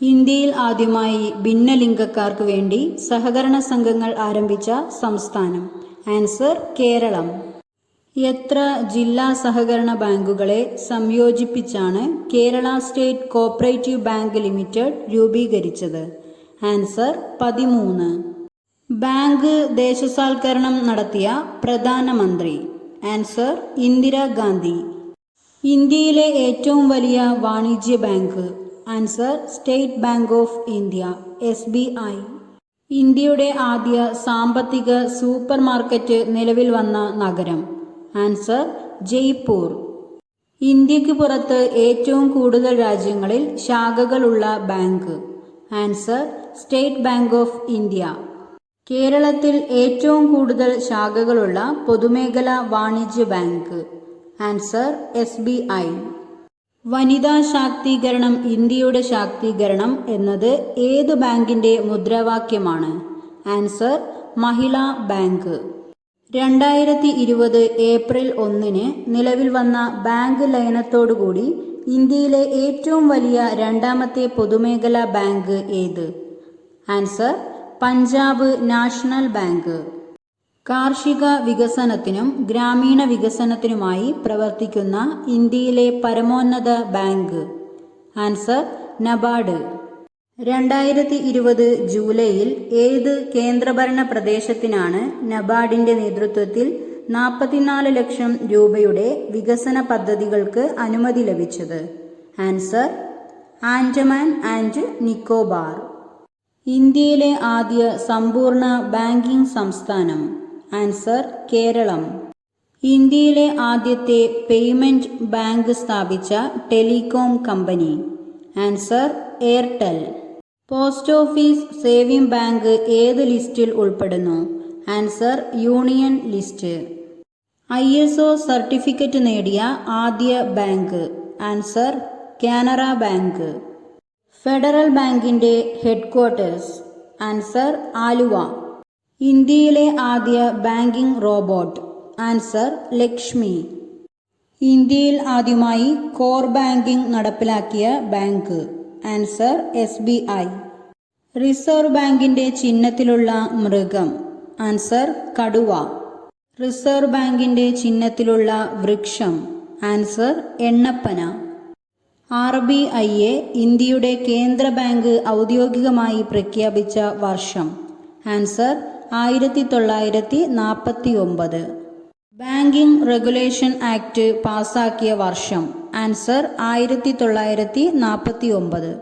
ഇന്ത്യയിൽ ആദ്യമായി ഭിന്നലിംഗക്കാർക്ക് വേണ്ടി സഹകരണ സംഘങ്ങൾ ആരംഭിച്ച സംസ്ഥാനം. ആൻസർ കേരളം. എത്ര ജില്ലാ സഹകരണ ബാങ്കുകളെ സംയോജിപ്പിച്ചാണ് Kerala state cooperative bank limited രൂപീകരിച്ചത്? ആൻസർ 13. ബാങ്ക് ദേശസാൽക്കരണം നടത്തിയ പ്രധാനമന്ത്രി? ആൻസർ ഇന്ദിരാഗാന്ധി. ഇന്ത്യയിലെ ഏറ്റവും വലിയ വാണിജ്യ bank? Answer state bank of India SBI. ഇന്ത്യയുടെ ആദ്യ സാമ്പത്തിക സൂപ്പർ മാർക്കറ്റ് നിലവിൽ വന്ന നഗരം? ആൻസർ ജയ്പൂർ. ഇന്ത്യക്ക് പുറത്ത് ഏറ്റവും കൂടുതൽ രാജ്യങ്ങളിൽ ശാഖകളുള്ള bank? Answer state bank of India. കേരളത്തിൽ ഏറ്റവും കൂടുതൽ ശാഖകളുള്ള പൊതുമേഖലാ വാണിജ്യ ബാങ്ക്? Answer SBI. വനിതാ ശാക്തീകരണം ഇന്ത്യയുടെ ശാക്തീകരണം എന്നത് ഏത് ബാങ്കിന്റെ മുദ്രാവാക്യമാണ്? ആൻസർ മഹിളാ ബാങ്ക്. 2020 ഏപ്രിൽ 1 നിലവിൽ വന്ന ബാങ്ക് ലയനത്തോടുകൂടി ഇന്ത്യയിലെ ഏറ്റവും വലിയ രണ്ടാമത്തെ പൊതുമേഖലാ ബാങ്ക് ഏത്? Answer Punjab national bank. കാർഷിക വികസനത്തിനും ഗ്രാമീണ വികസനത്തിനുമായി പ്രവർത്തിക്കുന്ന ഇന്ത്യയിലെ പരമോന്നത ബാങ്ക്? Answer NABARD. 2020 ജൂലൈയിൽ ഏത് കേന്ദ്രഭരണ പ്രദേശത്തിനാണ് നബാർഡിന്റെ നേതൃത്വത്തിൽ 44 ലക്ഷം രൂപയുടെ വികസന പദ്ധതികൾക്ക് അനുമതി ലഭിച്ചത്? Answer Andaman and Nicobar. ഇന്ത്യയിലെ ആദ്യ സമ്പൂർണ്ണ ബാങ്കിംഗ് സംസ്ഥാനം? ആൻസർ കേരളം. ഇന്ത്യയിലെ ആദ്യത്തെ പേയ്മെന്റ് ബാങ്ക് സ്ഥാപിച്ച telecom company? Answer Airtel. Post office saving bank ഏത് ലിസ്റ്റിൽ ഉൾപ്പെടുന്നു? Answer union list. ISO certificate നേടിയ ആദ്യ bank? Answer Canara bank. Federal ബാങ്കിന്റെ ഹെഡ്ക്വാർട്ടേഴ്സ്? ആൻസർ ആലുവ. ഇന്ത്യയിലെ ആദ്യ ബാങ്കിംഗ് റോബോട്ട്? ആൻസർ ലക്ഷ്മി. ഇന്ത്യയിൽ ആദ്യമായി കോർ ബാങ്കിംഗ് നടപ്പിലാക്കിയ ബാങ്ക്? Answer SBI. റിസർവ് ബാങ്കിന്റെ ചിഹ്നത്തിലുള്ള മൃഗം? ആൻസർ കടുവ. റിസർവ് ബാങ്കിന്റെ ചിഹ്നത്തിലുള്ള വൃക്ഷം? ആൻസർ എണ്ണപ്പന. RBIയെ ഇന്ത്യയുടെ കേന്ദ്ര ബാങ്ക് ഔദ്യോഗികമായി പ്രഖ്യാപിച്ച വർഷം? ആൻസർ 1949. ബാങ്കിംഗ് റെഗുലേഷൻ ആക്ട് പാസാക്കിയ വർഷം? ആൻസർ 1949.